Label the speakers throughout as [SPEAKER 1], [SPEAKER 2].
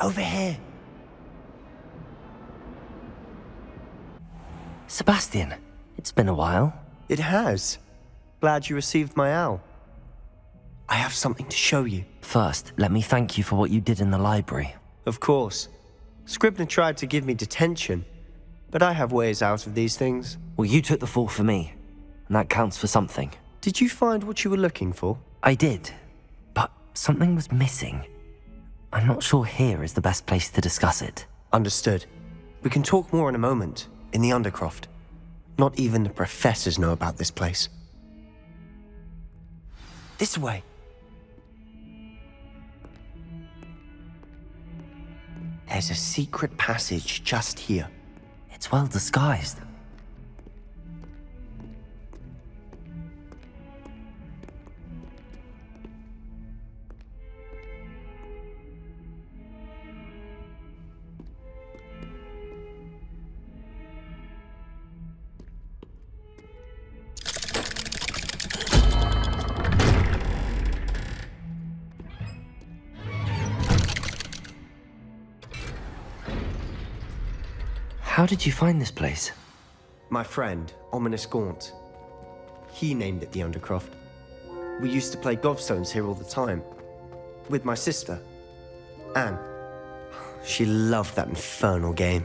[SPEAKER 1] Over here.
[SPEAKER 2] Sebastian, it's been a while.
[SPEAKER 1] It has. Glad you received my owl. I have something to show you.
[SPEAKER 2] First, let me thank you for what you did in the library.
[SPEAKER 1] Of course. Scribner tried to give me detention, but I have ways out of these things.
[SPEAKER 2] Well, you took the fall for me, and that counts for something.
[SPEAKER 1] Did you find what you were looking for?
[SPEAKER 2] I did, but something was missing. I'm not sure here is the best place to discuss it.
[SPEAKER 1] Understood. We can talk more in a moment, in the Undercroft. Not even the professors know about this place. This way. There's a secret passage just here.
[SPEAKER 2] It's well disguised. How did you find this place?
[SPEAKER 1] My friend, Ominous Gaunt. He named it the Undercroft. We used to play gobstones here all the time. With my sister, Anne. She loved that infernal game.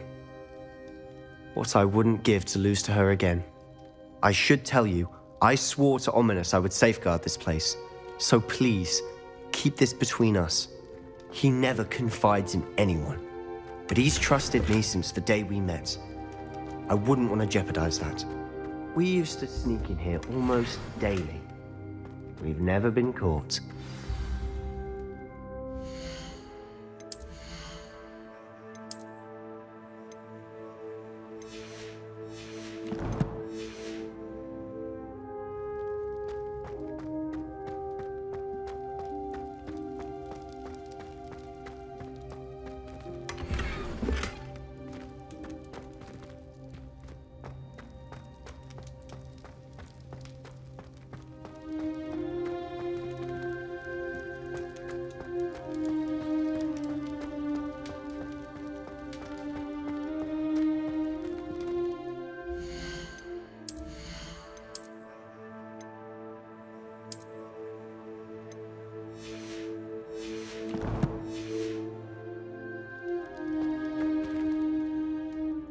[SPEAKER 1] What I wouldn't give to lose to her again. I should tell you, I swore to Ominous I would safeguard this place. So please, keep this between us. He never confides in anyone. But he's trusted me since the day we met. I wouldn't want to jeopardize that. We used to sneak in here almost daily. We've never been caught.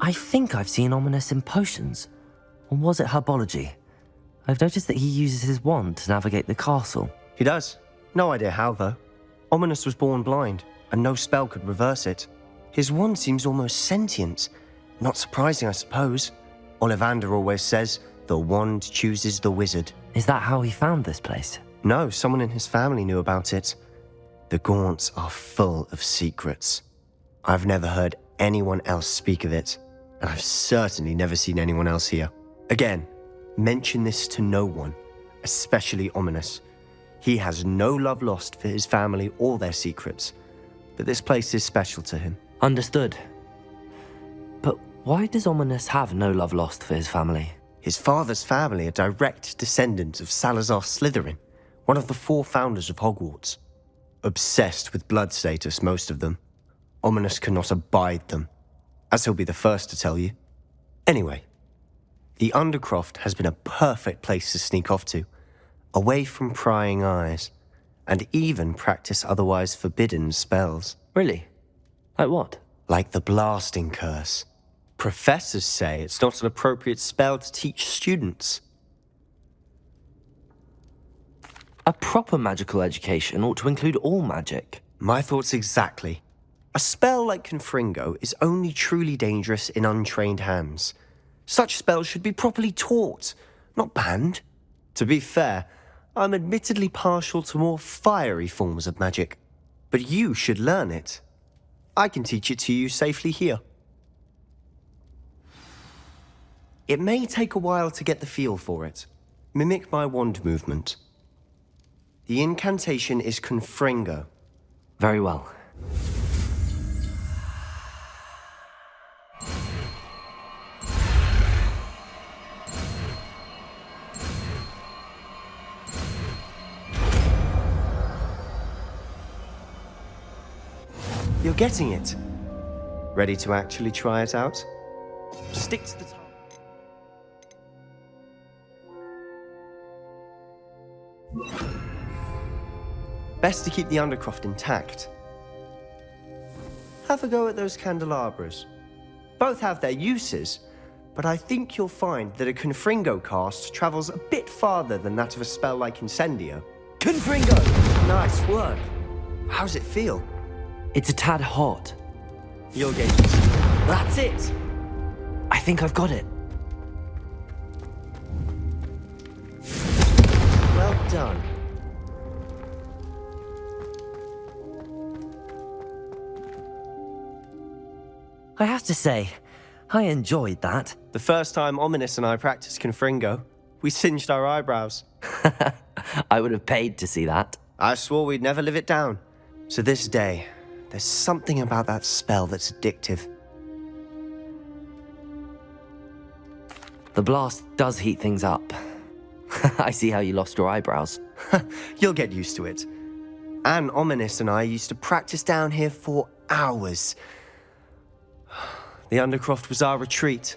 [SPEAKER 2] I think I've seen Ominous in potions. Or was it herbology? I've noticed that he uses his wand to navigate the castle.
[SPEAKER 1] He does. No idea how, though. Ominous was born blind, and no spell could reverse it. His wand seems almost sentient. Not surprising, I suppose. Ollivander always says, the wand chooses the wizard.
[SPEAKER 2] Is that how he found this place?
[SPEAKER 1] No, someone in his family knew about it. The Gaunts are full of secrets. I've never heard anyone else speak of it, and I've certainly never seen anyone else here. Again, mention this to no one, especially Ominous. He has no love lost for his family or their secrets, but this place is special to him.
[SPEAKER 2] Understood. But why does Ominous have no love lost for his family?
[SPEAKER 1] His father's family are direct descendants of Salazar Slytherin, one of the 4 founders of Hogwarts. Obsessed with blood status, most of them. Ominous cannot abide them, as he'll be the first to tell you. Anyway, the Undercroft has been a perfect place to sneak off to, away from prying eyes, and even practice otherwise forbidden spells.
[SPEAKER 2] Really? Like what?
[SPEAKER 1] Like the blasting curse. Professors say it's not an appropriate spell to teach students.
[SPEAKER 2] A proper magical education ought to include all magic.
[SPEAKER 1] My thoughts exactly. A spell like Confringo is only truly dangerous in untrained hands. Such spells should be properly taught, not banned. To be fair, I'm admittedly partial to more fiery forms of magic, but you should learn it. I can teach it to you safely here. It may take a while to get the feel for it. Mimic my wand movement. The incantation is Confringo.
[SPEAKER 2] Very well.
[SPEAKER 1] You're getting it. Ready to actually try it out? Stick to the target. Best to keep the Undercroft intact. Have a go at those candelabras. Both have their uses, but I think you'll find that a Confringo cast travels a bit farther than that of a spell like Incendio. Confringo! Nice work. How's it feel?
[SPEAKER 2] It's a tad hot.
[SPEAKER 1] You'll get used to it. That's it!
[SPEAKER 2] I think I've got it.
[SPEAKER 1] Well done.
[SPEAKER 2] I have to say, I enjoyed that.
[SPEAKER 1] The first time Ominous and I practiced Confringo, we singed our eyebrows.
[SPEAKER 2] I would have paid to see that.
[SPEAKER 1] I swore we'd never live it down. So this day, there's something about that spell that's addictive.
[SPEAKER 2] The blast does heat things up. I see how you lost your eyebrows.
[SPEAKER 1] You'll get used to it. Anne, Ominous and I used to practice down here for hours. The Undercroft was our retreat.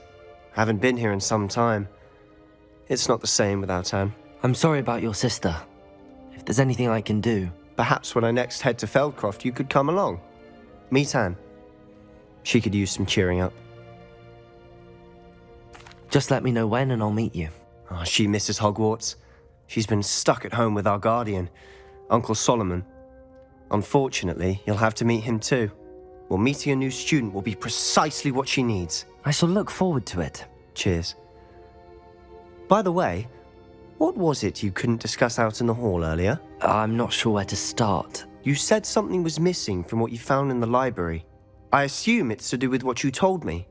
[SPEAKER 1] Haven't been here in some time. It's not the same without Anne.
[SPEAKER 2] I'm sorry about your sister. If there's anything I can do...
[SPEAKER 1] Perhaps when I next head to Feldcroft, you could come along. Meet Anne. She could use some cheering up.
[SPEAKER 2] Just let me know when and I'll meet you.
[SPEAKER 1] Oh, she misses Hogwarts. She's been stuck at home with our guardian, Uncle Solomon. Unfortunately, you'll have to meet him too. Well, meeting a new student will be precisely what she needs.
[SPEAKER 2] I shall look forward to it.
[SPEAKER 1] Cheers. By the way, what was it you couldn't discuss out in the hall earlier?
[SPEAKER 2] I'm not sure where to start.
[SPEAKER 1] You said something was missing from what you found in the library. I assume it's to do with what you told me.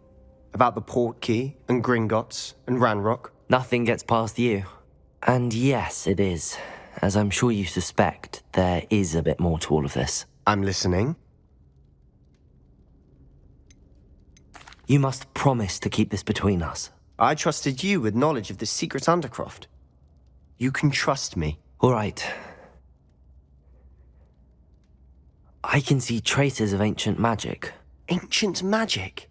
[SPEAKER 1] About the Portkey, and Gringotts, and Ranrock.
[SPEAKER 2] Nothing gets past you. And yes, it is. As I'm sure you suspect, there is a bit more to all of this.
[SPEAKER 1] I'm listening.
[SPEAKER 2] You must promise to keep this between us.
[SPEAKER 1] I trusted you with knowledge of the secret Undercroft. You can trust me.
[SPEAKER 2] All right. I can see traces of ancient magic.
[SPEAKER 1] Ancient magic?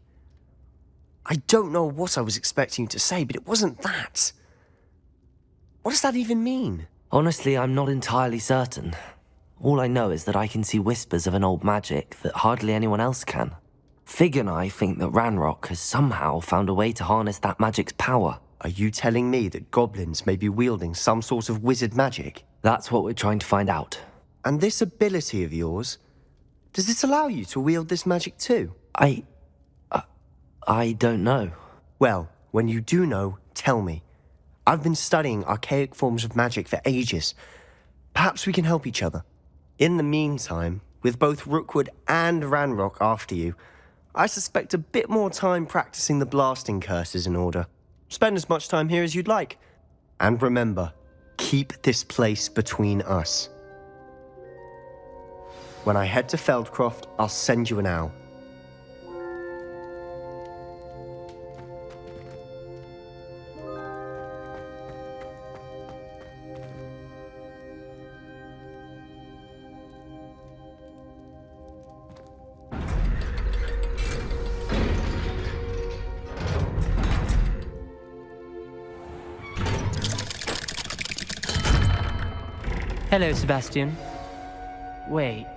[SPEAKER 1] I don't know what I was expecting you to say, but it wasn't that. What does that even mean?
[SPEAKER 2] Honestly, I'm not entirely certain. All I know is that I can see whispers of an old magic that hardly anyone else can. Fig and I think that Ranrock has somehow found a way to harness that magic's power.
[SPEAKER 1] Are you telling me that goblins may be wielding some sort of wizard magic?
[SPEAKER 2] That's what we're trying to find out.
[SPEAKER 1] And this ability of yours, does it allow you to wield this magic too?
[SPEAKER 2] I don't know.
[SPEAKER 1] Well, when you do know, tell me. I've been studying archaic forms of magic for ages. Perhaps we can help each other. In the meantime, with both Rookwood and Ranrock after you, I suspect a bit more time practicing the blasting curse is in order. Spend as much time here as you'd like. And remember, keep this place between us. When I head to Feldcroft, I'll send you an owl.
[SPEAKER 3] Hello, Sebastian. Wait.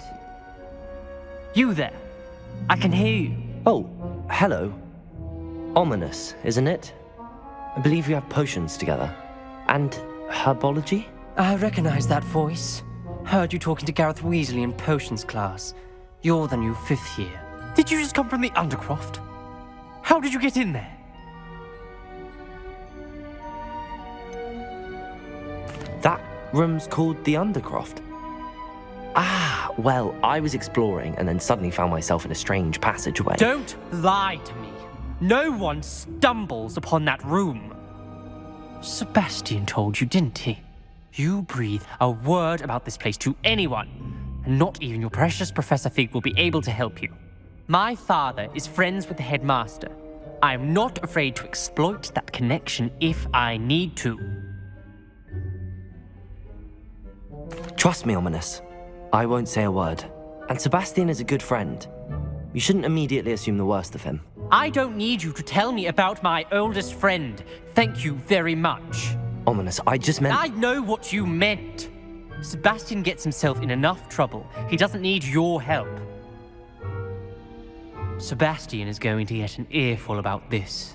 [SPEAKER 3] You there? I can hear you.
[SPEAKER 2] Oh, hello. Ominous, isn't it? I believe we have potions together. And herbology?
[SPEAKER 3] I recognize that voice. Heard you talking to Gareth Weasley in potions class. You're the new 5th year. Did you just come from the Undercroft? How did you get in there?
[SPEAKER 2] That room's called the Undercroft. Ah, well, I was exploring and then suddenly found myself in a strange passageway.
[SPEAKER 3] Don't lie to me. No one stumbles upon that room. Sebastian told you, didn't he? You breathe a word about this place to anyone, and not even your precious Professor Fig will be able to help you. My father is friends with the headmaster. I am not afraid to exploit that connection if I need to.
[SPEAKER 2] Trust me, Ominous. I won't say a word. And Sebastian is a good friend. You shouldn't immediately assume the worst of him.
[SPEAKER 3] I don't need you to tell me about my oldest friend. Thank you very much.
[SPEAKER 2] Ominous, I just meant...
[SPEAKER 3] I know what you meant. Sebastian gets himself in enough trouble. He doesn't need your help. Sebastian is going to get an earful about this.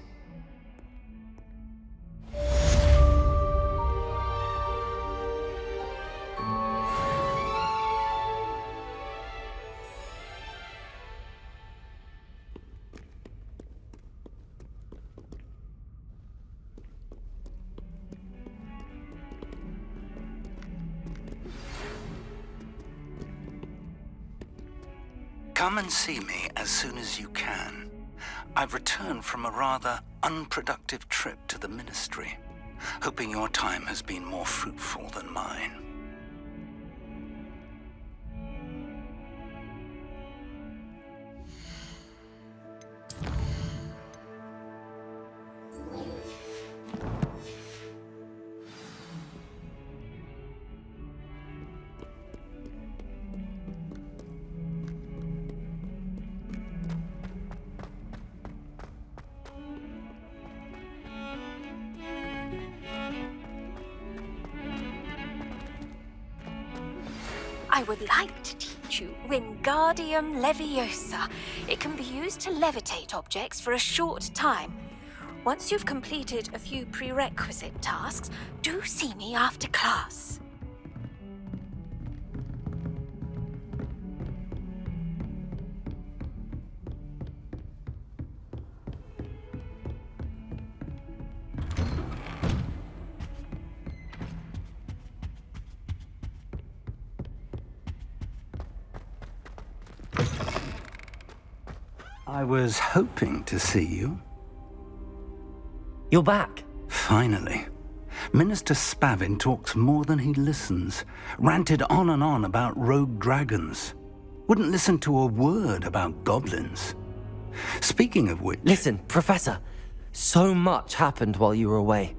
[SPEAKER 4] Come and see me as soon as you can. I've returned from a rather unproductive trip to the Ministry, hoping your time has been more fruitful than mine.
[SPEAKER 5] I would like to teach you Wingardium Leviosa. It can be used to levitate objects for a short time. Once you've completed a few prerequisite tasks, do see me after class.
[SPEAKER 4] I was hoping to see you.
[SPEAKER 2] You're back.
[SPEAKER 4] Finally. Minister Spavin talks more than he listens. Ranted on and on about rogue dragons. Wouldn't listen to a word about goblins. Speaking of which...
[SPEAKER 2] Listen, Professor. So much happened while you were away.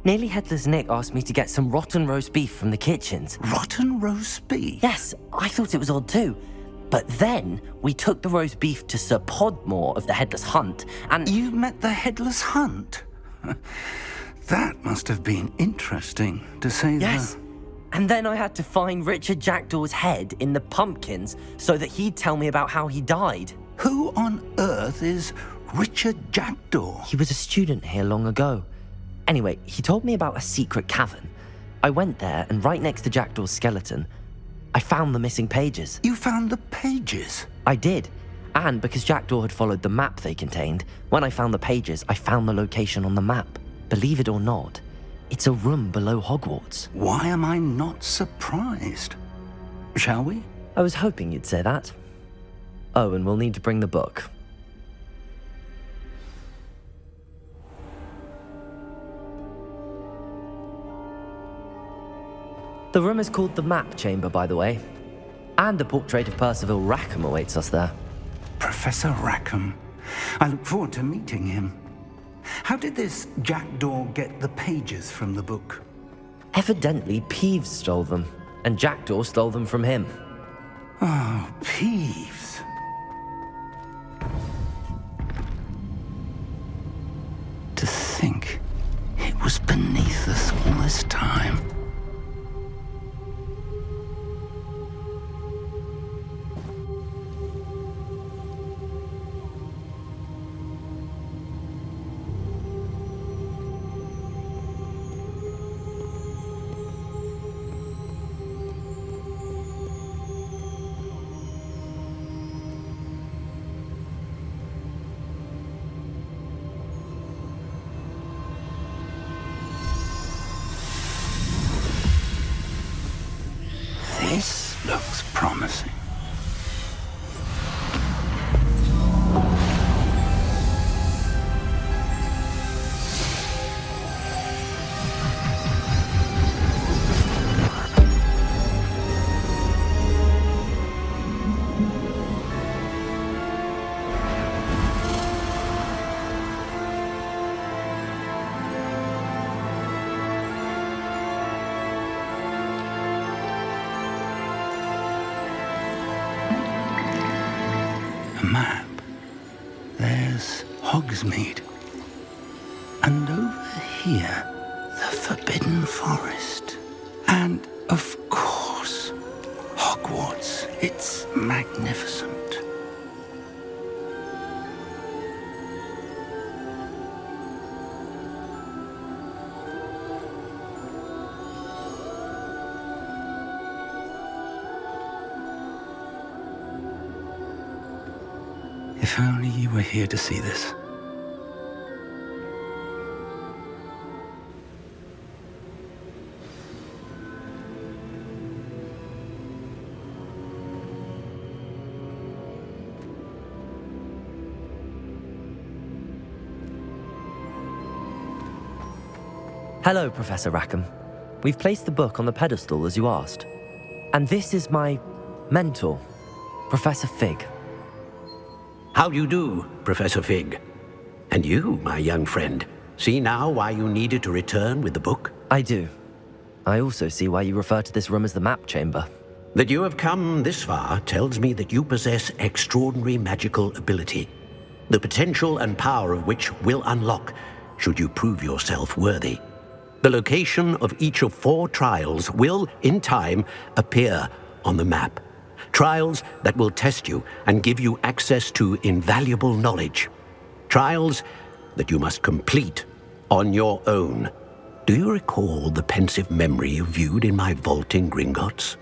[SPEAKER 2] Nearly Headless Nick asked me to get some rotten roast beef from the kitchens.
[SPEAKER 4] Rotten roast beef?
[SPEAKER 2] Yes, I thought it was odd too. But then we took the roast beef to Sir Podmore of the Headless Hunt, and...
[SPEAKER 4] You met the Headless Hunt? That must have been interesting, to say
[SPEAKER 2] Yes. And then I had to find Richard Jackdaw's head in the pumpkins so that he'd tell me about how he died.
[SPEAKER 4] Who on earth is Richard Jackdaw?
[SPEAKER 2] He was a student here long ago. Anyway, he told me about a secret cavern. I went there, and right next to Jackdaw's skeleton, I found the missing pages.
[SPEAKER 4] You found the pages?
[SPEAKER 2] I did. And because Jackdaw had followed the map they contained, when I found the pages, I found the location on the map. Believe it or not, it's a room below Hogwarts.
[SPEAKER 4] Why am I not surprised? Shall we?
[SPEAKER 2] I was hoping you'd say that. Oh, and we'll need to bring the book. The room is called the Map Chamber, by the way. And a portrait of Percival Rackham awaits us there.
[SPEAKER 4] Professor Rackham. I look forward to meeting him. How did this Jackdaw get the pages from the book?
[SPEAKER 2] Evidently, Peeves stole them, and Jackdaw stole them from him.
[SPEAKER 4] Oh, Peeves. To think it was beneath us all this time. Hogsmeade. And over here, the Forbidden Forest. And, of course, Hogwarts. It's magnificent. If only you were here to see this.
[SPEAKER 2] Hello, Professor Rackham. We've placed the book on the pedestal as you asked. And this is my mentor, Professor Fig.
[SPEAKER 6] How do you do, Professor Fig? And you, my young friend, see now why you needed to return with the book?
[SPEAKER 2] I do. I also see why you refer to this room as the map chamber.
[SPEAKER 6] That you have come this far tells me that you possess extraordinary magical ability, the potential and power of which will unlock should you prove yourself worthy. The location of each of 4 trials will, in time, appear on the map. Trials that will test you and give you access to invaluable knowledge. Trials that you must complete on your own. Do you recall the pensive memory you viewed in my vault in Gringotts?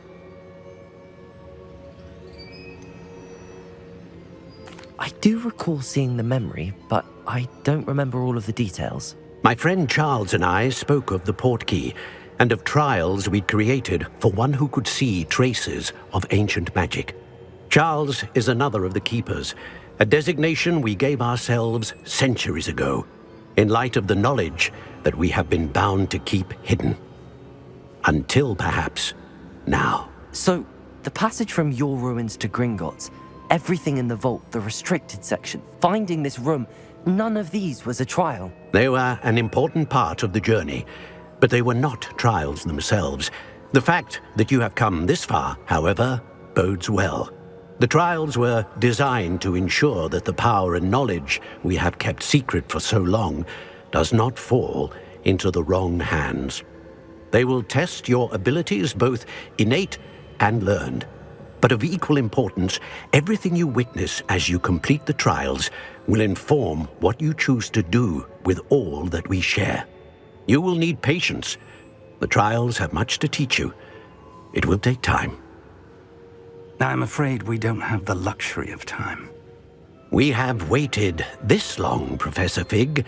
[SPEAKER 2] I do recall seeing the memory, but I don't remember all of the details.
[SPEAKER 6] My friend Charles and I spoke of the portkey and of trials we'd created for one who could see traces of ancient magic. Charles is another of the keepers, a designation we gave ourselves centuries ago, in light of the knowledge that we have been bound to keep hidden. Until perhaps now.
[SPEAKER 2] So, the passage from your ruins to Gringotts, everything in the vault, the restricted section, finding this room, none of these was a trial.
[SPEAKER 6] They were an important part of the journey, but they were not trials themselves. The fact that you have come this far, however, bodes well. The trials were designed to ensure that the power and knowledge we have kept secret for so long does not fall into the wrong hands. They will test your abilities, both innate and learned. But of equal importance, everything you witness as you complete the trials will inform what you choose to do with all that we share. You will need patience. The trials have much to teach you. It will take time.
[SPEAKER 4] I'm afraid we don't have the luxury of time.
[SPEAKER 6] We have waited this long, Professor Fig.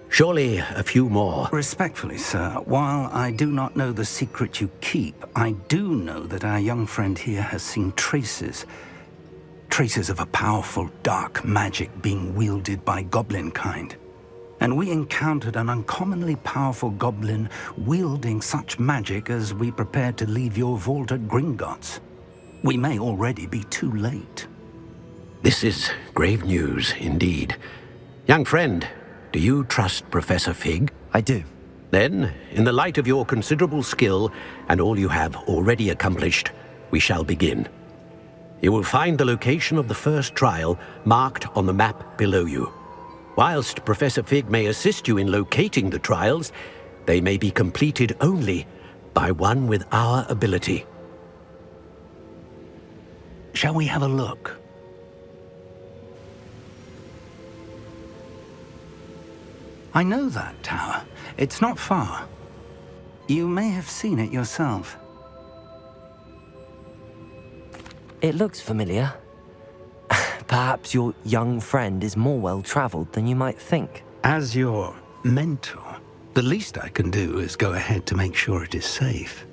[SPEAKER 6] Surely a few more.
[SPEAKER 4] Respectfully, sir, while I do not know the secret you keep, I do know that our young friend here has seen traces of a powerful dark magic being wielded by goblin kind. And we encountered an uncommonly powerful goblin wielding such magic as we prepared to leave your vault at Gringotts. We may already be too late.
[SPEAKER 6] This is grave news indeed. Young friend, do you trust Professor Fig?
[SPEAKER 2] I do.
[SPEAKER 6] Then, in the light of your considerable skill and all you have already accomplished, we shall begin. You will find the location of the first trial marked on the map below you. Whilst Professor Fig may assist you in locating the trials, they may be completed only by one with our ability.
[SPEAKER 4] Shall we have a look? I know that tower. It's not far. You may have seen it yourself.
[SPEAKER 2] It looks familiar. Perhaps your young friend is more well-traveled than you might think.
[SPEAKER 4] As your mentor, the least I can do is go ahead to make sure it is safe.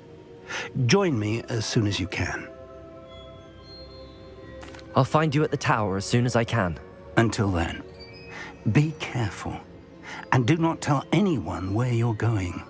[SPEAKER 4] Join me as soon as you can.
[SPEAKER 2] I'll find you at the tower as soon as I can.
[SPEAKER 4] Until then, be careful, and do not tell anyone where you're going.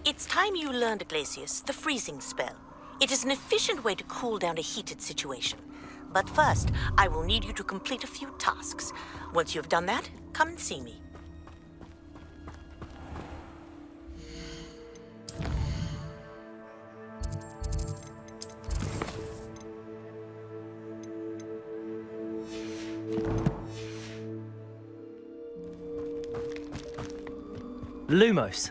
[SPEAKER 7] It's time you learned, Glacius, the freezing spell. It is an efficient way to cool down a heated situation. But first, I will need you to complete a few tasks. Once you have done that, come and see me.
[SPEAKER 2] Lumos.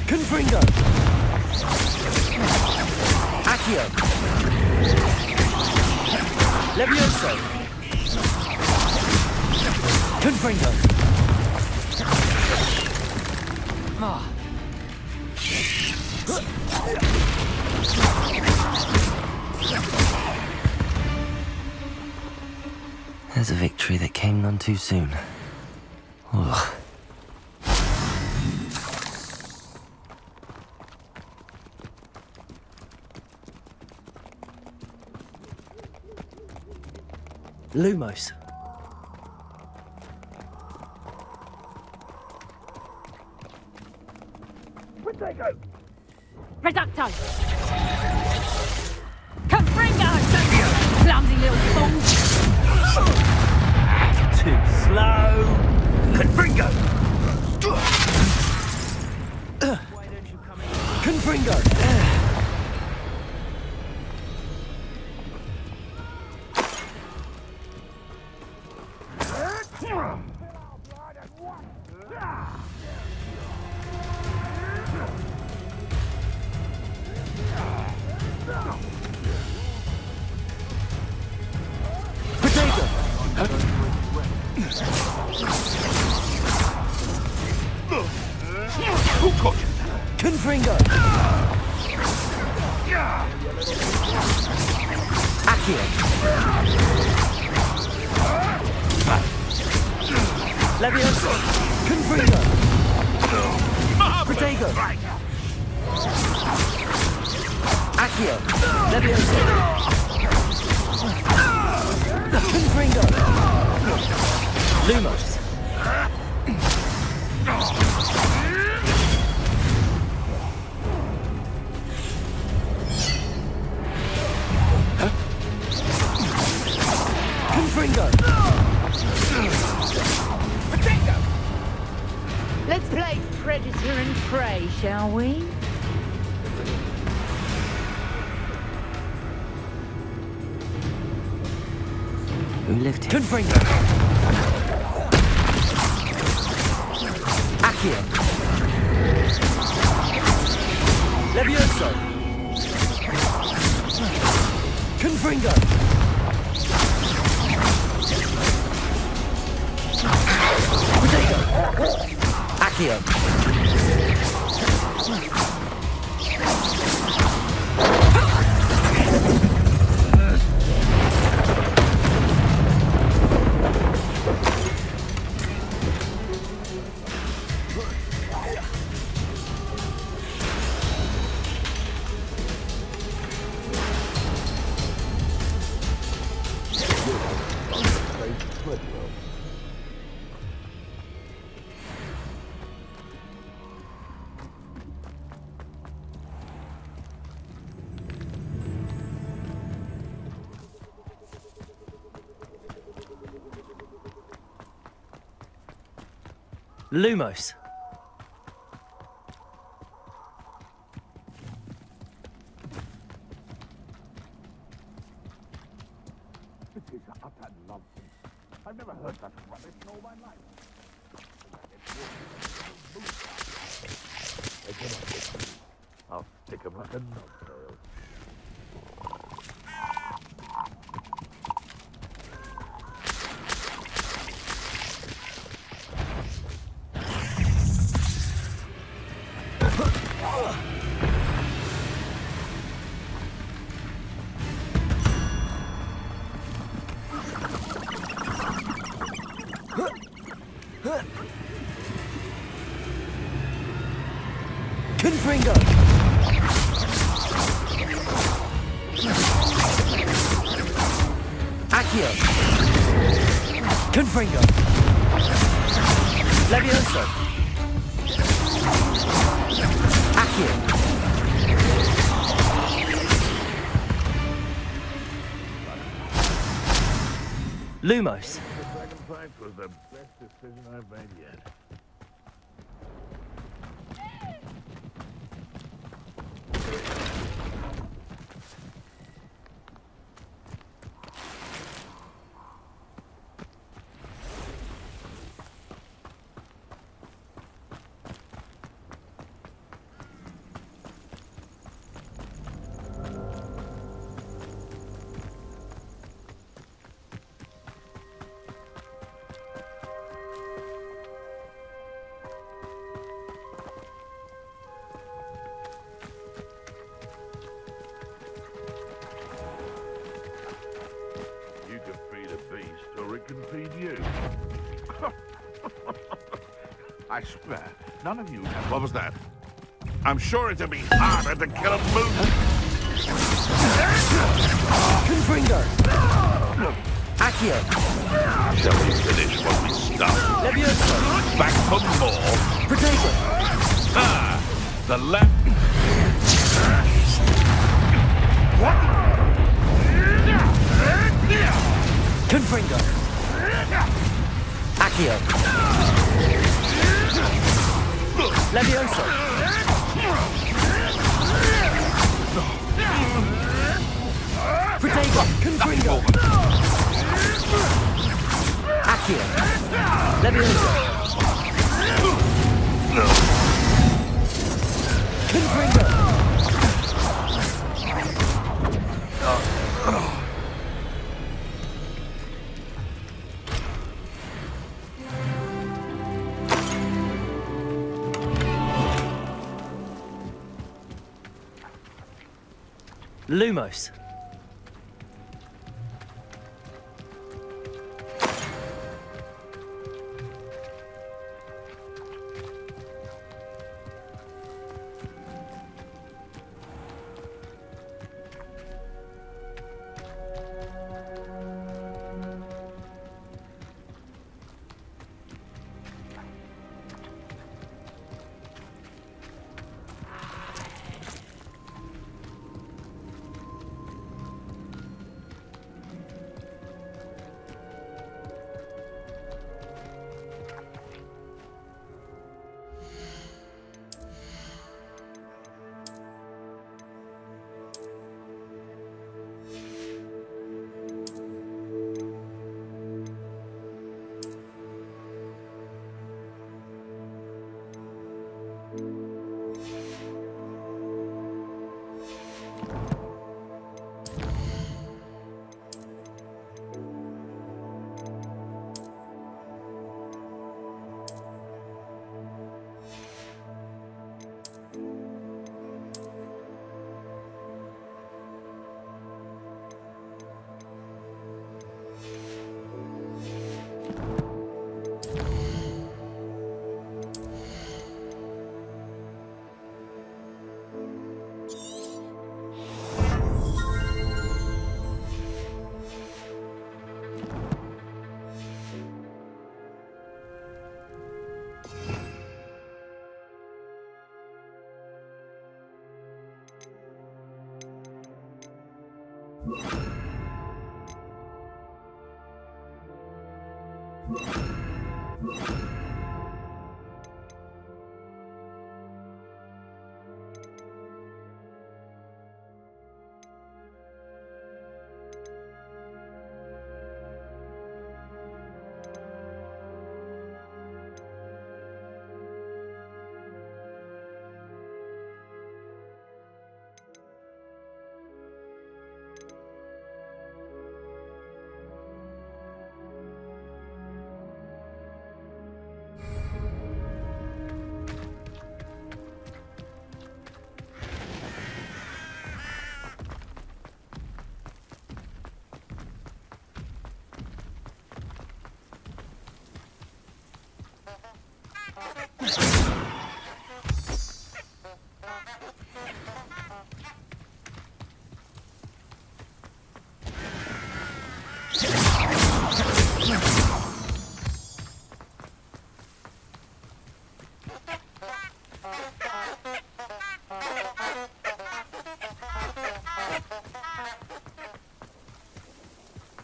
[SPEAKER 2] Confringo! Accio! Levioso! Confringo! Ah. There's a victory that came none too soon. Ugh. Lumos.
[SPEAKER 8] Reducto! Confringo! Clumsy little fool!
[SPEAKER 2] Too slow.
[SPEAKER 6] Confringo!
[SPEAKER 2] Confringo! Confringo! Accio! Levioso! Confringo! Protego! Accio! Levioso! Confringo! Lumos! Confringo!
[SPEAKER 8] Let's play predator and prey, shall we?
[SPEAKER 2] Who lived here? Confringo! Accio! Levioso! Confringo! Protego! Accio! Lumos.
[SPEAKER 9] This is utter nonsense. I've never heard such rubbish in all my life. I'll stick 'em like a nut tail.
[SPEAKER 2] Confringo! Levioso! Accio! Lumos!
[SPEAKER 9] Dragon fight was the best decision I've made yet. You can feed a beast, or it can feed you. I swear, none of you have... What was that? I'm sure it'd be harder to kill a moon.
[SPEAKER 2] Confringo! Accio!
[SPEAKER 9] Shall we finish what we started?
[SPEAKER 2] Levioso!
[SPEAKER 9] Back for more.
[SPEAKER 2] Protego!
[SPEAKER 9] Ah, the left...
[SPEAKER 2] Confringo! Accio! Levioso! Protego! Confringo! Accio! Levioso! Confringo! Lumos.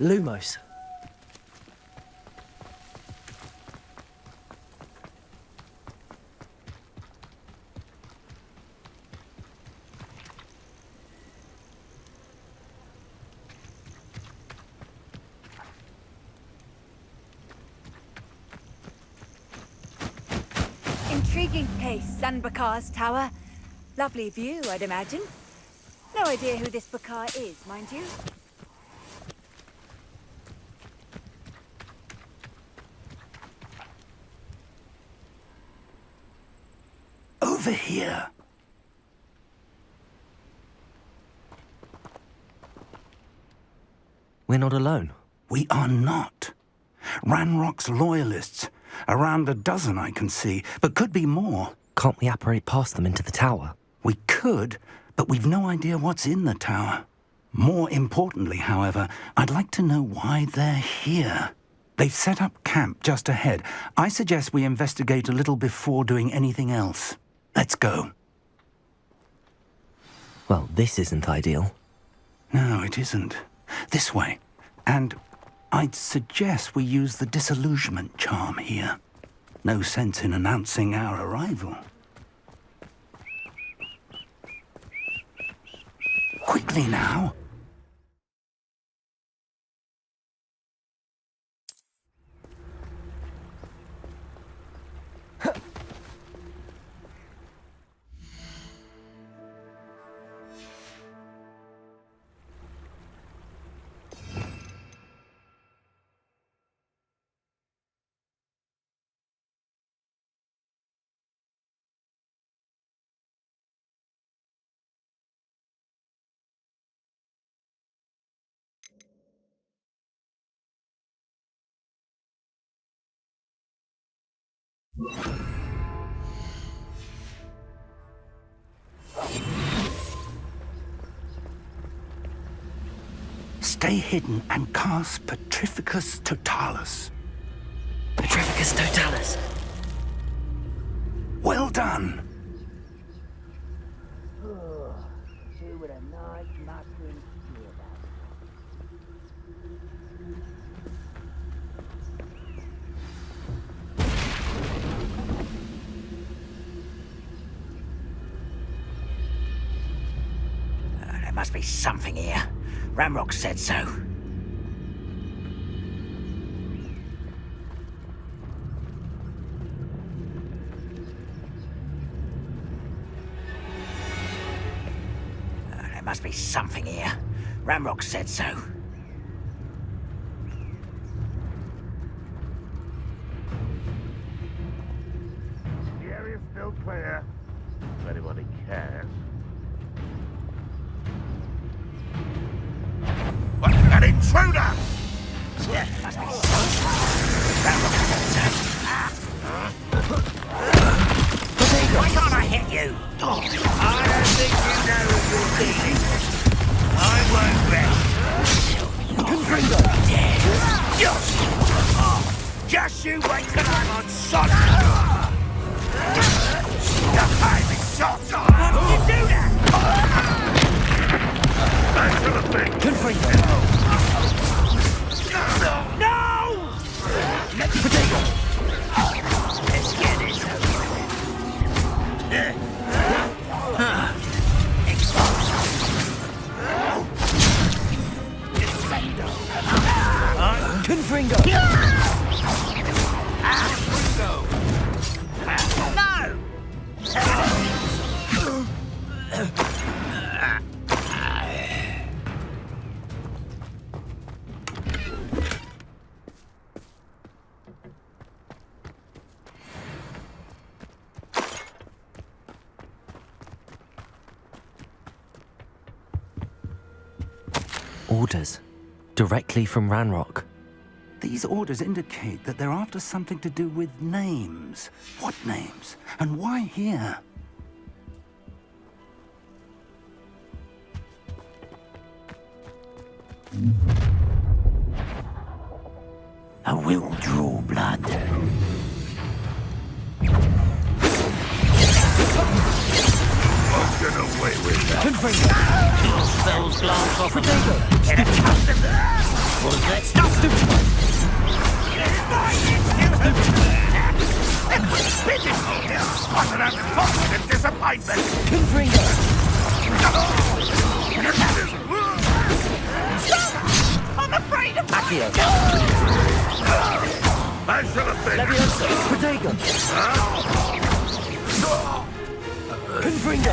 [SPEAKER 2] Lumos.
[SPEAKER 8] Intriguing place, Sanbakar's tower. Lovely view, I'd imagine. No idea who this Bakar is, mind you.
[SPEAKER 4] Over here.
[SPEAKER 2] We're not alone.
[SPEAKER 4] We are not. Ranrock's loyalists. Around a dozen I can see, but could be more.
[SPEAKER 2] Can't we apparate past them into the tower?
[SPEAKER 4] We could, but we've no idea what's in the tower. More importantly, however, I'd like to know why they're here. They've set up camp just ahead. I suggest we investigate a little before doing anything else. Let's go.
[SPEAKER 2] Well, this isn't ideal.
[SPEAKER 4] No, it isn't. This way. And I'd suggest we use the disillusionment charm here. No sense in announcing our arrival. Quickly now. Stay hidden and cast Petrificus Totalis.
[SPEAKER 2] Petrificus Totalis.
[SPEAKER 4] Well done.
[SPEAKER 10] There must be something here. Ranrock said so. There must be something here. Ranrock said so.
[SPEAKER 9] The area's still clear. If anybody cares. What? An intruder!
[SPEAKER 10] Yeah, must be Ranrock said so. Why can't I hit you?
[SPEAKER 9] I don't think you know who you're dealing with. I won't rest. Just you wait till I'm on solid. The time is shot. How did you do that? Back to the thing. No! Let's get this over with.
[SPEAKER 2] Confringo! Orders. Directly from Ranrock.
[SPEAKER 4] These orders indicate that they're after something to do with names. What names? And why here?
[SPEAKER 10] I will draw blood.
[SPEAKER 9] What's your Get away with that.
[SPEAKER 10] Spells glance off of Get accustomed to that. Was that stop, stupid?
[SPEAKER 9] It was pitiful. What an unfortunate disappointment.
[SPEAKER 10] I'm afraid of
[SPEAKER 2] Accio.
[SPEAKER 9] I should have been.
[SPEAKER 2] Leviosa. Protego. Confringo.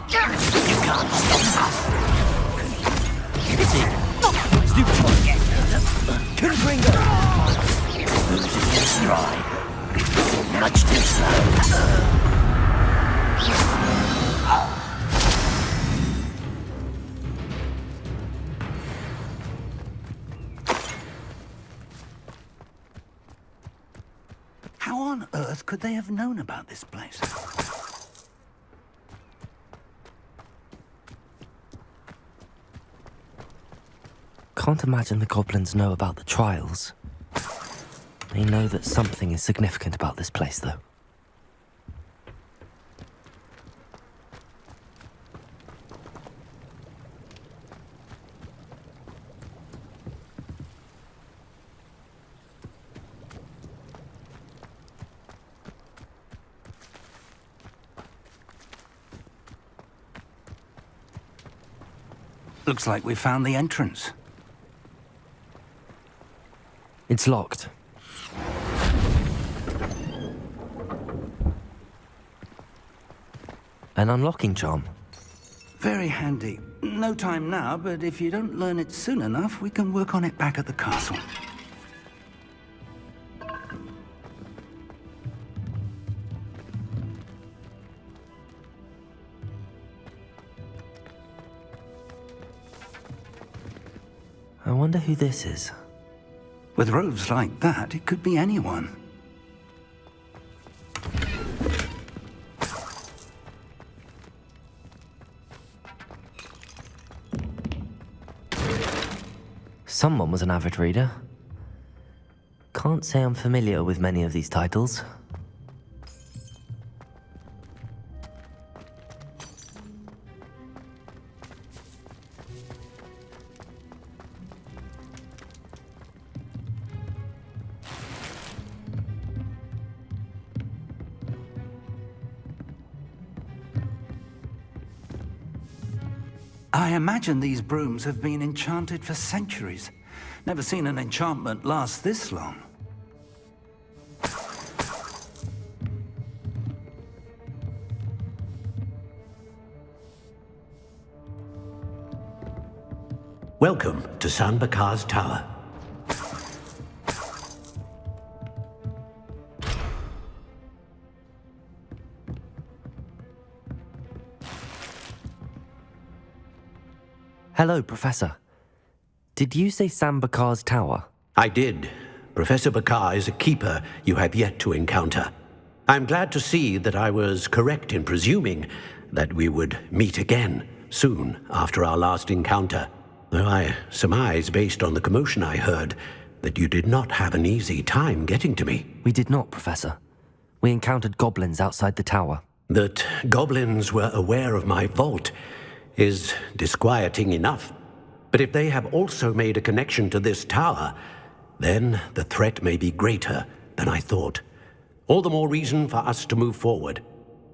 [SPEAKER 10] You can't stop us. Pity. Stupid forget.
[SPEAKER 2] Confringo.
[SPEAKER 10] Losing your stride. Much too slow.
[SPEAKER 4] How on earth could they have known about this place?
[SPEAKER 2] Can't imagine the goblins know about the trials. They know that something is significant about this place, though.
[SPEAKER 4] Looks like we found the entrance.
[SPEAKER 2] It's locked. An unlocking charm.
[SPEAKER 4] Very handy. No time now, but if you don't learn it soon enough, we can work on it back at the castle.
[SPEAKER 2] I wonder who this is.
[SPEAKER 4] With robes like that, it could be anyone.
[SPEAKER 2] Someone was an avid reader. Can't say I'm familiar with many of these titles.
[SPEAKER 4] I imagine these brooms have been enchanted for centuries. Never seen an enchantment last this long.
[SPEAKER 6] Welcome to San Bakar's Tower.
[SPEAKER 2] Hello, Professor. Did you say San Bakar's Tower?
[SPEAKER 6] I did. Professor Bakar is a keeper you have yet to encounter. I'm glad to see that I was correct in presuming that we would meet again soon after our last encounter. Though I surmise, based on the commotion I heard, that you did not have an easy time getting to me.
[SPEAKER 2] We did not, Professor. We encountered goblins outside the tower.
[SPEAKER 6] That goblins were aware of my vault is disquieting enough. But if they have also made a connection to this tower, then the threat may be greater than I thought. All the more reason for us to move forward.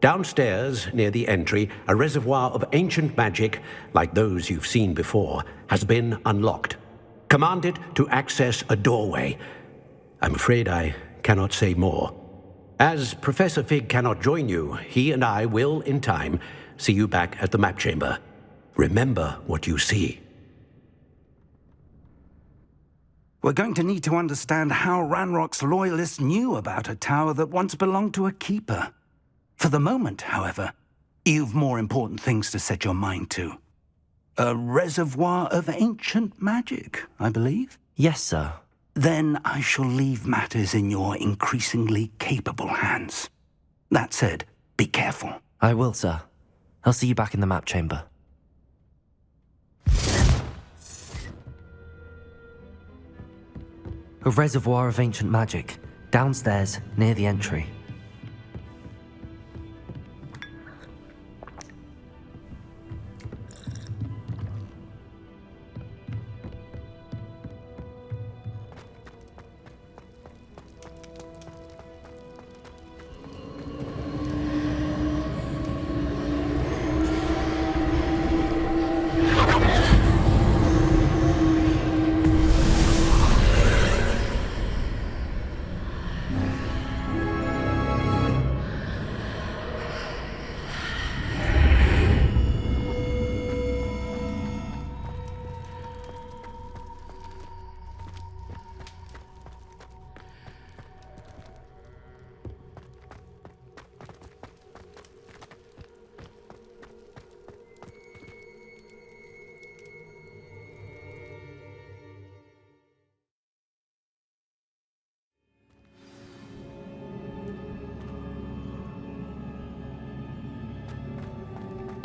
[SPEAKER 6] Downstairs, near the entry, a reservoir of ancient magic, like those you've seen before, has been unlocked. Commanded to access a doorway. I'm afraid I cannot say more. As Professor Fig cannot join you, he and I will, in time, see you back at the map chamber. Remember what you see.
[SPEAKER 4] We're going to need to understand how Ranrock's loyalists knew about a tower that once belonged to a keeper. For the moment, however, you've more important things to set your mind to. A reservoir of ancient magic, I believe?
[SPEAKER 2] Yes, sir.
[SPEAKER 4] Then I shall leave matters in your increasingly capable hands. That said, be careful.
[SPEAKER 2] I will, sir. I'll see you back in the map chamber. A reservoir of ancient magic, downstairs, near the entry.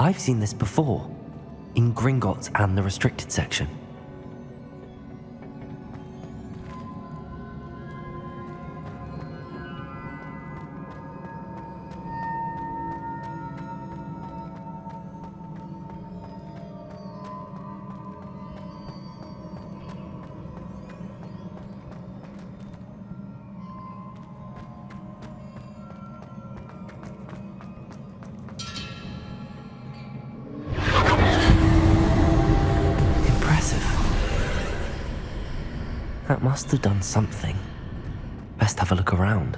[SPEAKER 2] I've seen this before, in Gringotts and the restricted section. That must have done something. Best have a look around.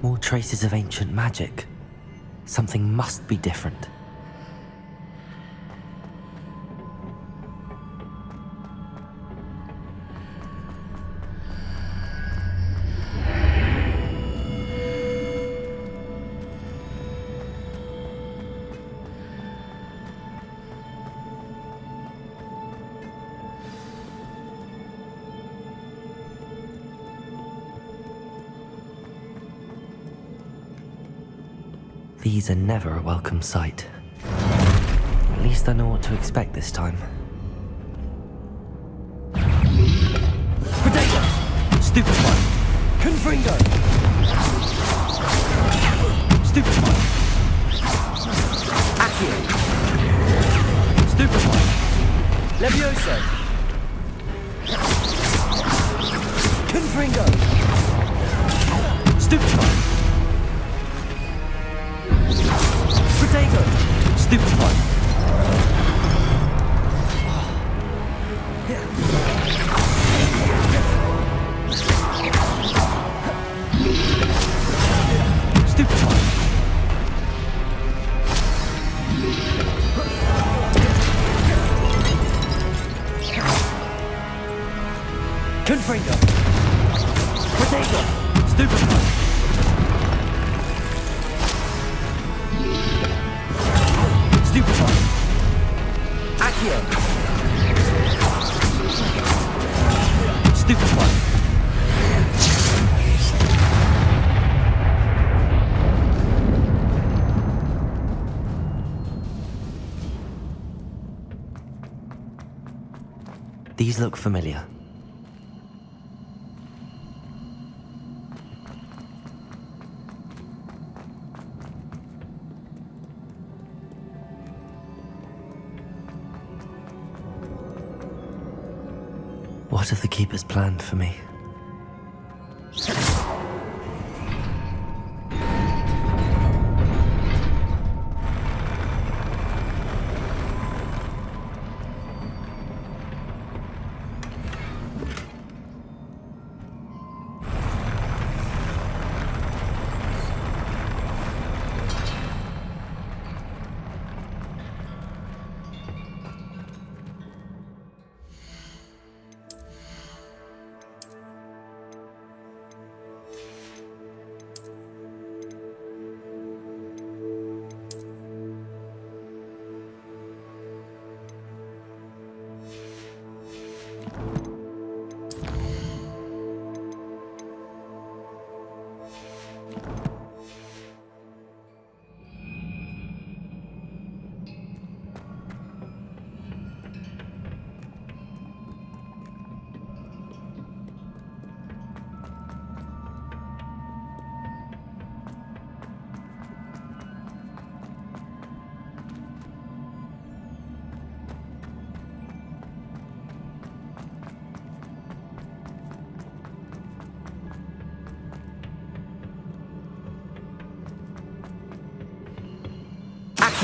[SPEAKER 2] More traces of ancient magic. Something must be different. These are never a welcome sight. At least I know what to expect this time.
[SPEAKER 11] Potato! Stupid one! Confringo! Stupid one! Accio! Stupid one! Levioso! Confringo! Stupid one! Potato! Stupid one! Stupid one! Confringo! Potato! Stupid one! Stupid one! Accio! Stupid one!
[SPEAKER 2] These look familiar. What have the Keepers planned for me?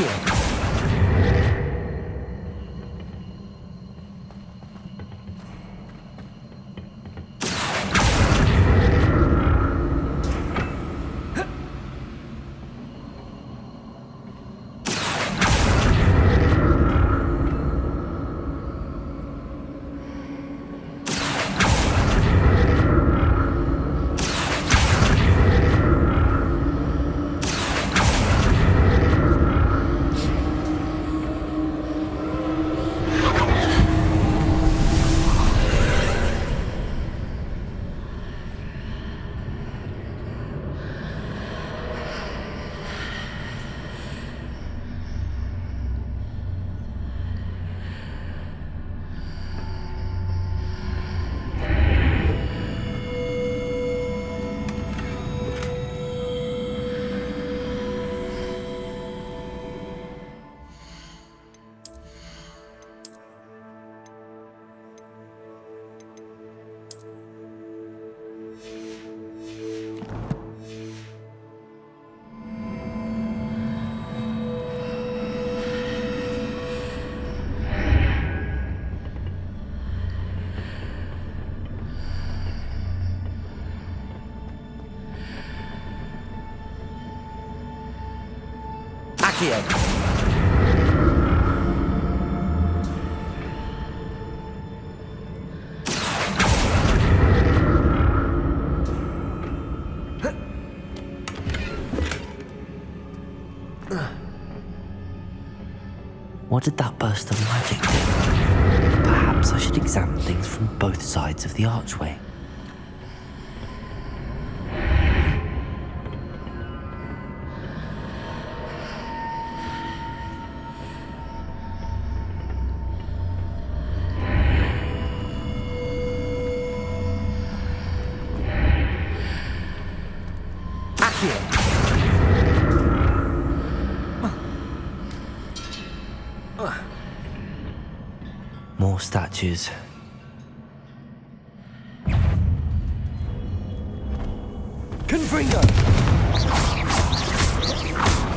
[SPEAKER 11] Accio. Accio.
[SPEAKER 2] What did that burst of magic do? Perhaps I should examine things from both sides of the archway. More statues.
[SPEAKER 11] Confringo.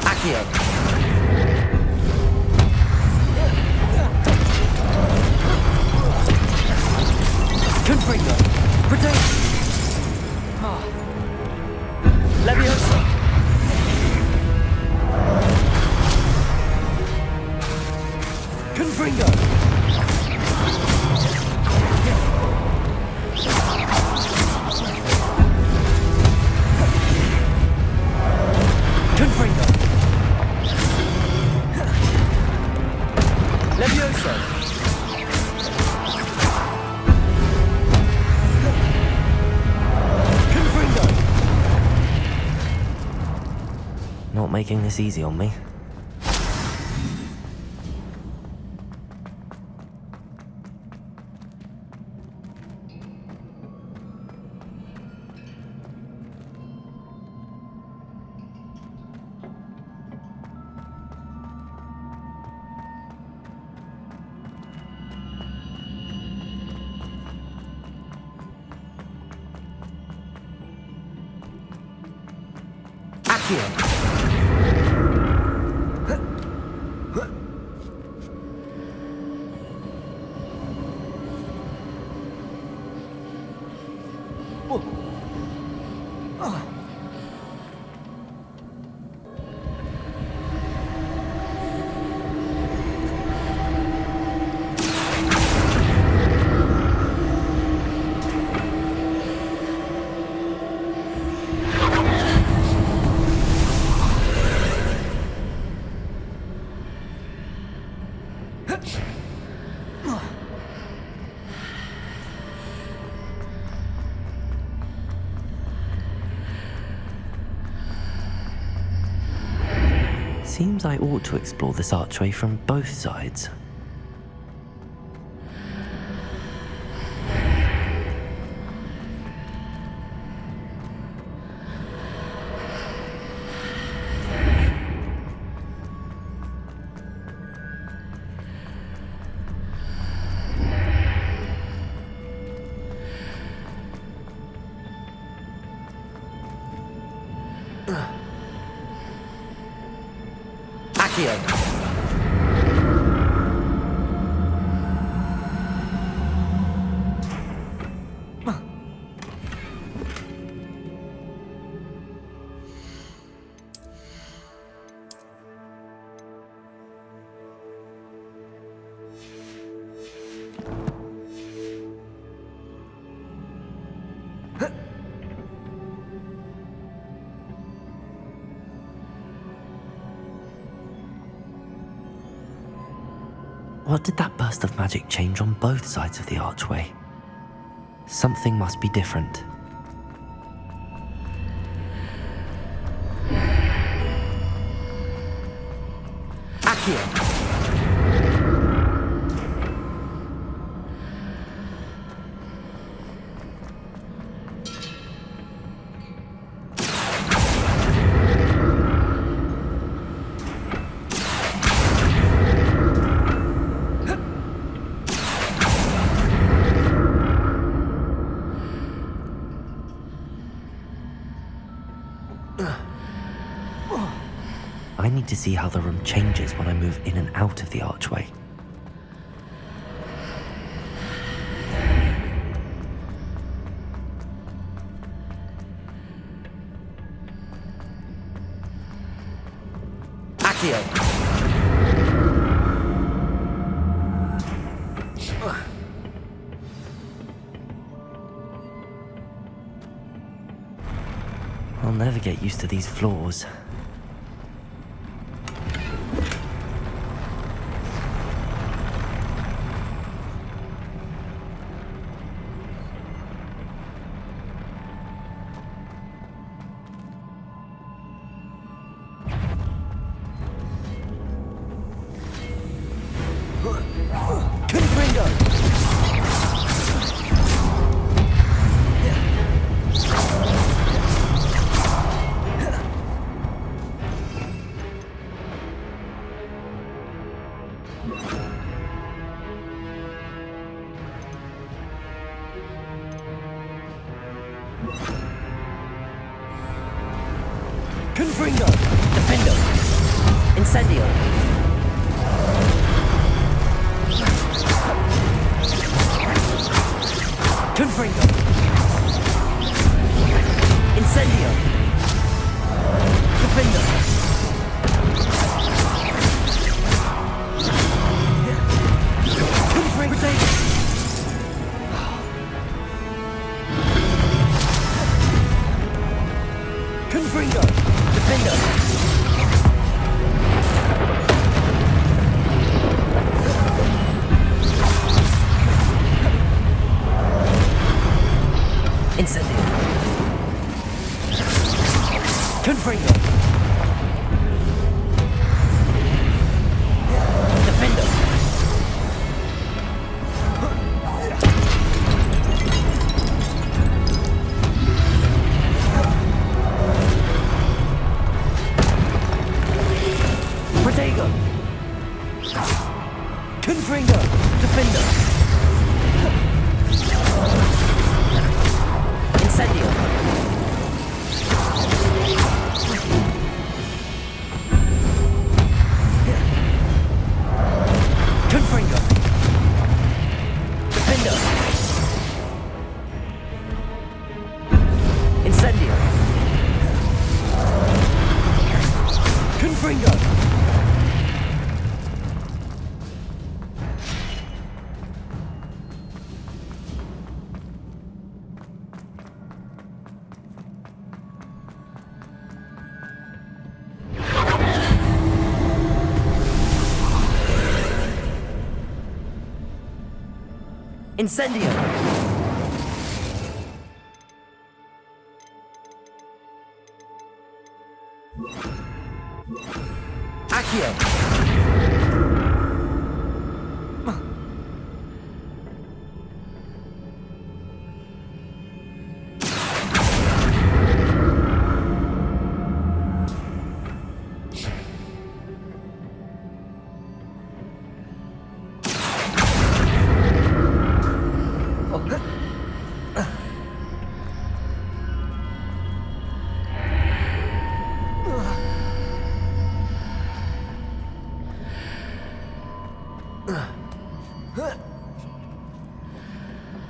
[SPEAKER 11] Accio. Confringo. Protect. Leviosa. Confringo. Confringo. Leviosa. Confringo.
[SPEAKER 2] Not making this easy on me.
[SPEAKER 11] Accio.
[SPEAKER 2] Seems I ought to explore this archway from both sides.
[SPEAKER 11] Accio. Accio.
[SPEAKER 2] What did that burst of magic change on both sides of the archway? Something must be different.
[SPEAKER 11] Accio.
[SPEAKER 2] I need to see how the room changes when I move in and out of the archway.
[SPEAKER 11] Accio.
[SPEAKER 2] I'll never get used to these floors.
[SPEAKER 11] Confringo. Defendo. Incendio. Confringo. Incendio. Defendo. Confringo. Confringo. Defendo. Incendio. Confringo. Defendo. Protego. Confringo. Defendo. Incendio. Confringo. Defendo. Incendio. Confringo. Incendio. Accio.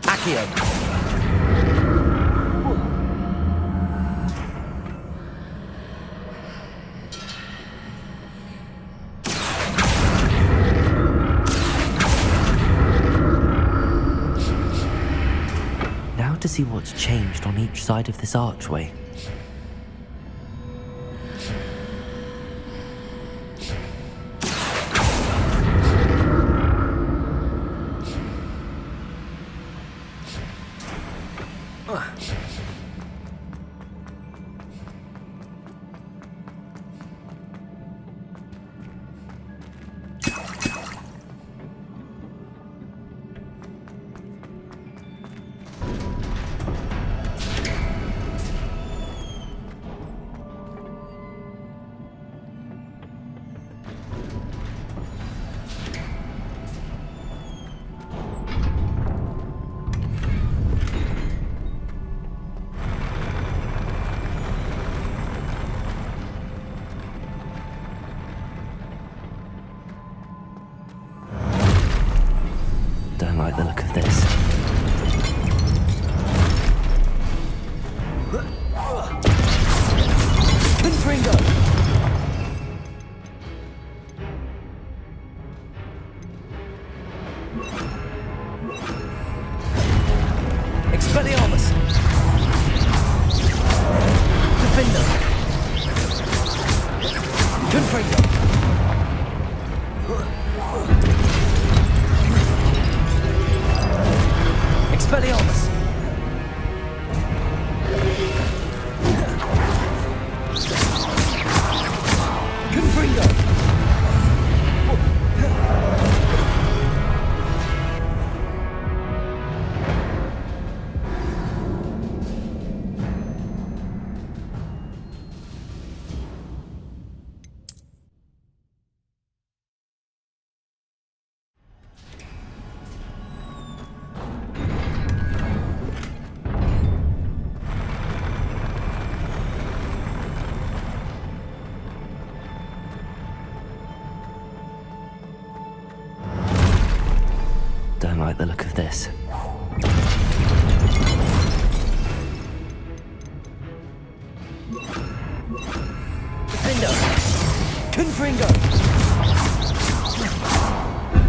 [SPEAKER 2] Accio. Now to see what's changed on each side of this archway. Don't like the look of this. Confringo! Expelliarmus! Defender! Confringo! Expelliarmus! Confringo! Don't like the look of this. Defender! Confringo!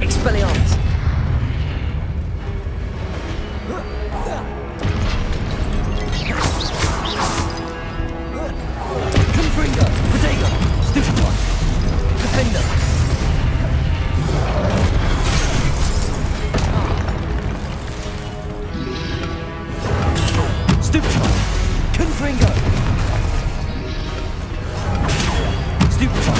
[SPEAKER 2] Expelliarmus! Confringo! Protego! Stupefy! Defender! Stupefy! Confringo! Stupefy!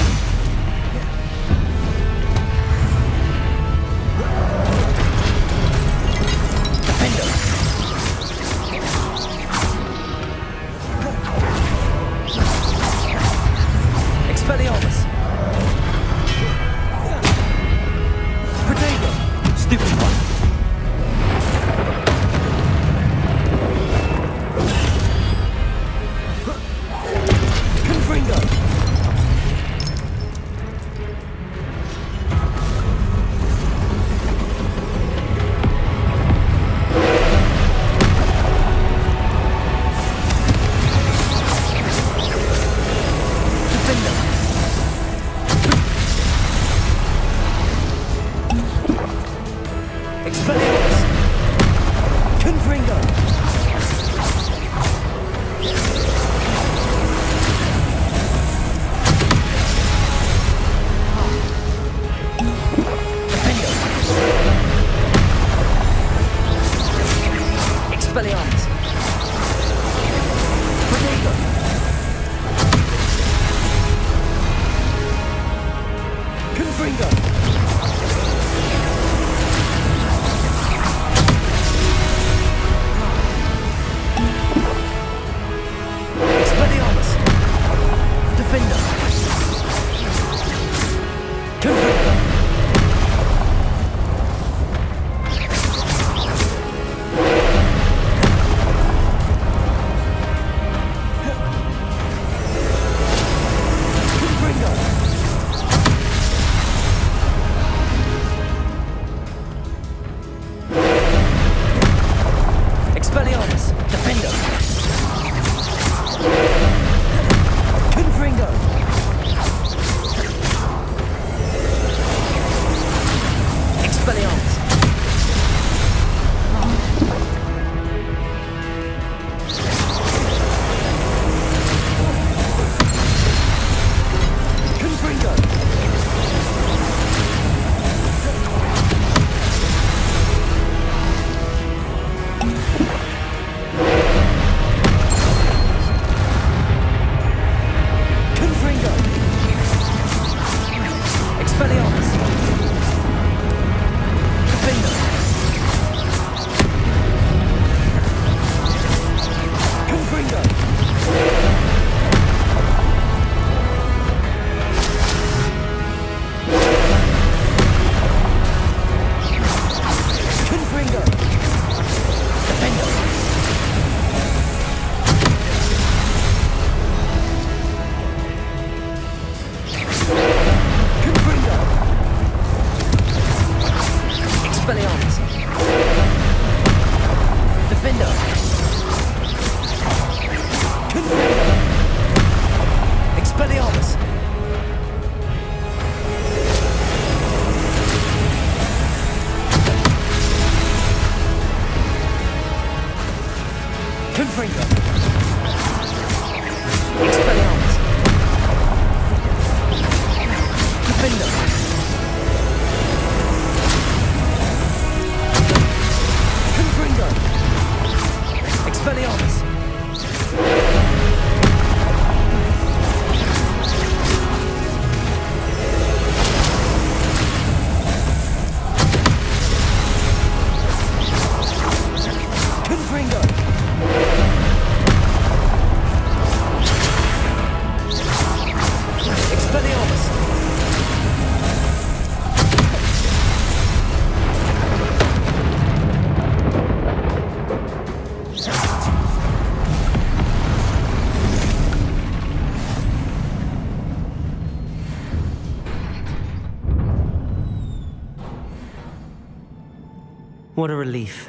[SPEAKER 2] What a relief.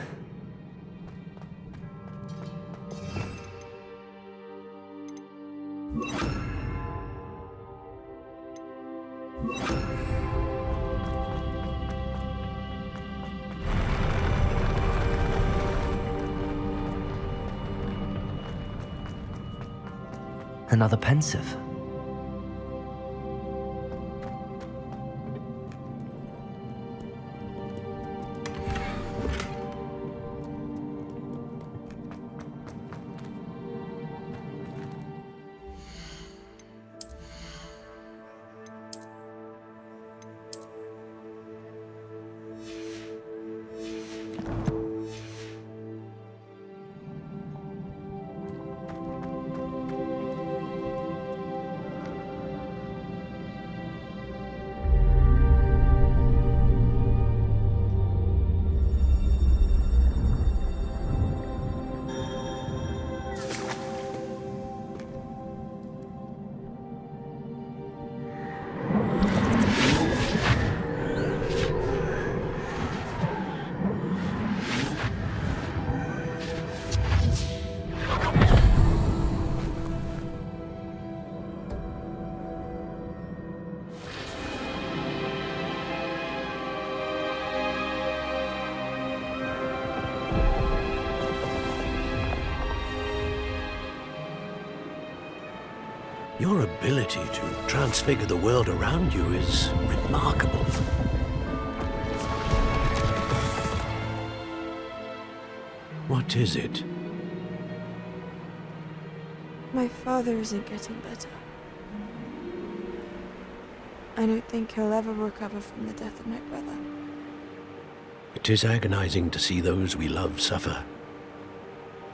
[SPEAKER 2] Another pensive.
[SPEAKER 6] Your ability to transfigure the world around you is remarkable. What is it?
[SPEAKER 12] My father isn't getting better. I don't think he'll ever recover from the death of my brother.
[SPEAKER 6] It is agonizing to see those we love suffer.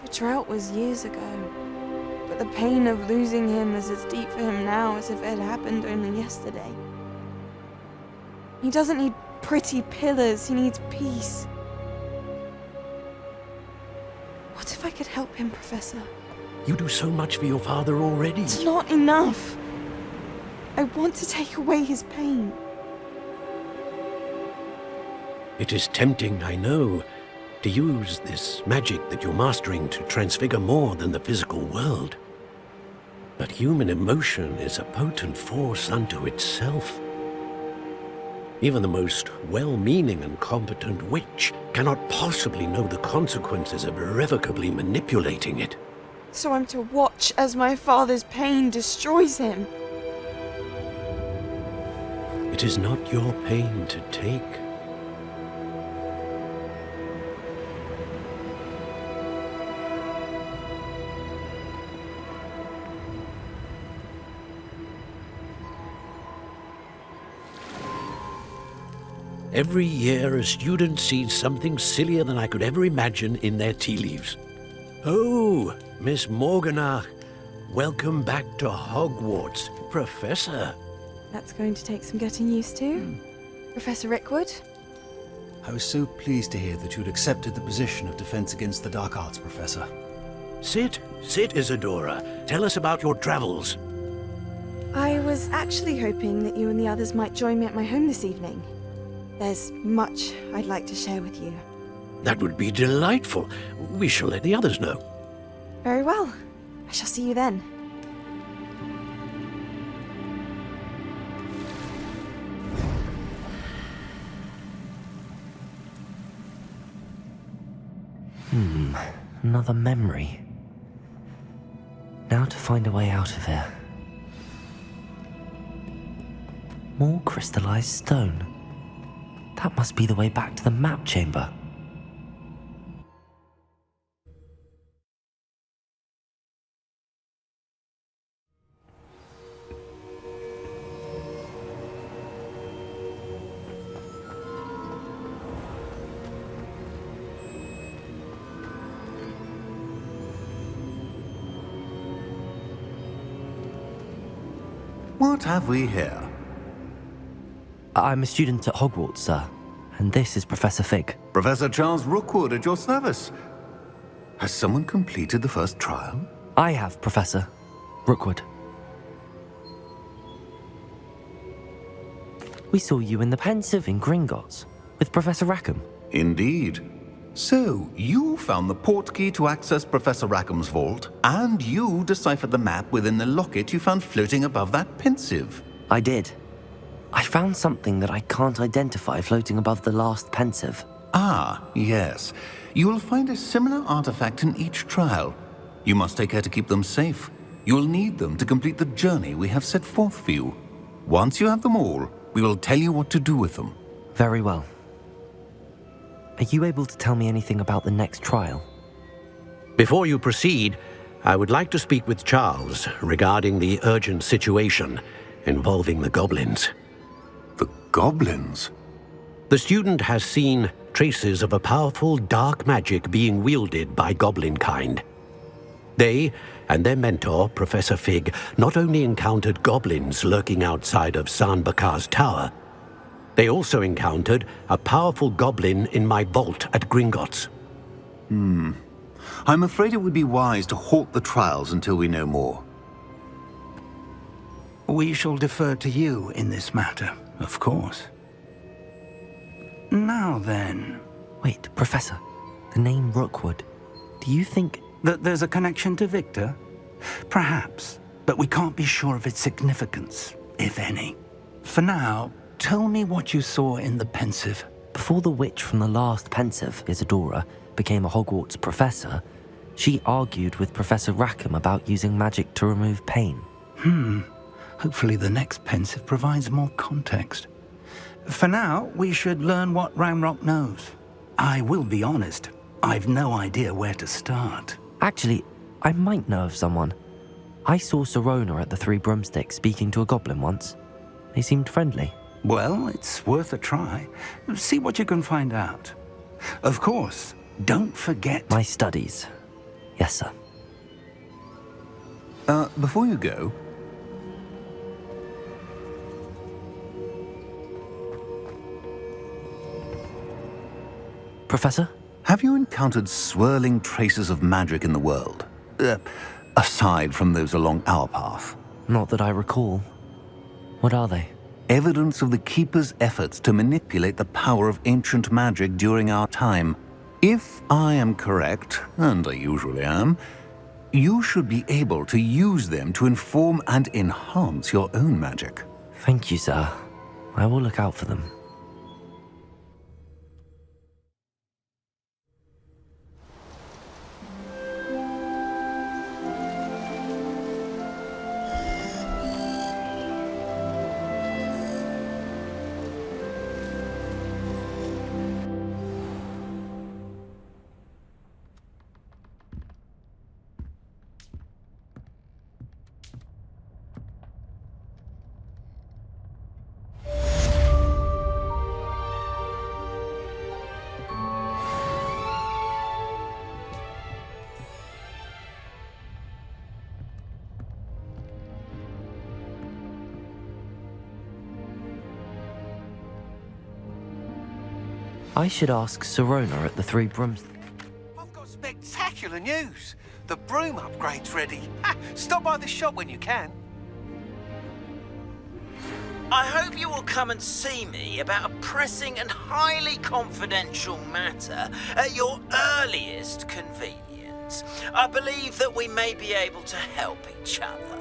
[SPEAKER 12] The drought was years ago, but the pain of losing him is as deep for him now as if it had happened only yesterday. He doesn't need pretty pillars, he needs peace. What if I could help him, Professor?
[SPEAKER 6] You do so much for your father already.
[SPEAKER 12] It's not enough. I want to take away his pain.
[SPEAKER 6] It is tempting, I know, to use this magic that you're mastering to transfigure more than the physical world. But human emotion is a potent force unto itself. Even the most well-meaning and competent witch cannot possibly know the consequences of irrevocably manipulating it.
[SPEAKER 12] So I'm to watch as my father's pain destroys him.
[SPEAKER 6] It is not your pain to take. Every year, a student sees something sillier than I could ever imagine in their tea leaves. Oh, Miss Morganach, welcome back to Hogwarts, Professor.
[SPEAKER 12] That's going to take some getting used to. Professor Rickwood?
[SPEAKER 13] I was so pleased to hear that you'd accepted the position of Defense Against the Dark Arts, Professor.
[SPEAKER 6] Sit, Isadora. Tell us about your travels.
[SPEAKER 12] I was actually hoping that you and the others might join me at my home this evening. There's much I'd like to share with you.
[SPEAKER 6] That would be delightful. We shall let the others know.
[SPEAKER 12] Very well. I shall see you then.
[SPEAKER 2] Another memory. Now to find a way out of here. More crystallized stone. That must be the way back to the map chamber.
[SPEAKER 14] What have we here?
[SPEAKER 2] I'm a student at Hogwarts, sir, and this is Professor Fig.
[SPEAKER 14] Professor Charles Rookwood at your service. Has someone completed the first trial?
[SPEAKER 2] I have, Professor Rookwood. We saw you in the Pensive in Gringotts with Professor Rackham.
[SPEAKER 14] Indeed. So, you found the portkey to access Professor Rackham's vault, and you deciphered the map within the locket you found floating above that pensive.
[SPEAKER 2] I did. I found something that I can't identify floating above the last pensive.
[SPEAKER 14] Ah, yes. You will find a similar artifact in each trial. You must take care to keep them safe. You will need them to complete the journey we have set forth for you. Once you have them all, we will tell you what to do with them.
[SPEAKER 2] Very well. Are you able to tell me anything about the next trial?
[SPEAKER 6] Before you proceed, I would like to speak with Charles regarding the urgent situation involving the goblins.
[SPEAKER 14] The goblins?
[SPEAKER 6] The student has seen traces of a powerful dark magic being wielded by goblin kind. They and their mentor, Professor Fig, not only encountered goblins lurking outside of Sanbakar's tower, they also encountered a powerful goblin in my vault at Gringotts.
[SPEAKER 14] I'm afraid it would be wise to halt the trials until we know more.
[SPEAKER 4] We shall defer to you in this matter, of course. Now then...
[SPEAKER 2] Wait, Professor. The name Rookwood. Do you think...
[SPEAKER 4] that there's a connection to Victor? Perhaps, but we can't be sure of its significance, if any. For now, tell me what you saw in the pensive.
[SPEAKER 2] Before the witch from the last pensive, Isadora, became a Hogwarts professor, she argued with Professor Rackham about using magic to remove pain.
[SPEAKER 4] Hopefully the next pensive provides more context. For now, we should learn what Ranrock knows. I will be honest, I've no idea where to start.
[SPEAKER 2] Actually, I might know of someone. I saw Sirona at the Three Broomsticks speaking to a goblin once. They seemed friendly.
[SPEAKER 4] Well, it's worth a try. See what you can find out. Of course, don't forget...
[SPEAKER 2] My studies. Yes, sir.
[SPEAKER 14] Before you go...
[SPEAKER 2] Professor?
[SPEAKER 14] Have you encountered swirling traces of magic in the world? Aside from those along our path?
[SPEAKER 2] Not that I recall. What are they?
[SPEAKER 14] Evidence of the Keeper's efforts to manipulate the power of ancient magic during our time. If I am correct, and I usually am, you should be able to use them to inform and enhance your own magic.
[SPEAKER 2] Thank you, sir. I will look out for them. I should ask Sirona at the Three Broomsticks.
[SPEAKER 15] I've got spectacular news. The broom upgrade's ready. Stop by the shop when you can.
[SPEAKER 10] I hope you will come and see me about a pressing and highly confidential matter at your earliest convenience. I believe that we may be able to help each other.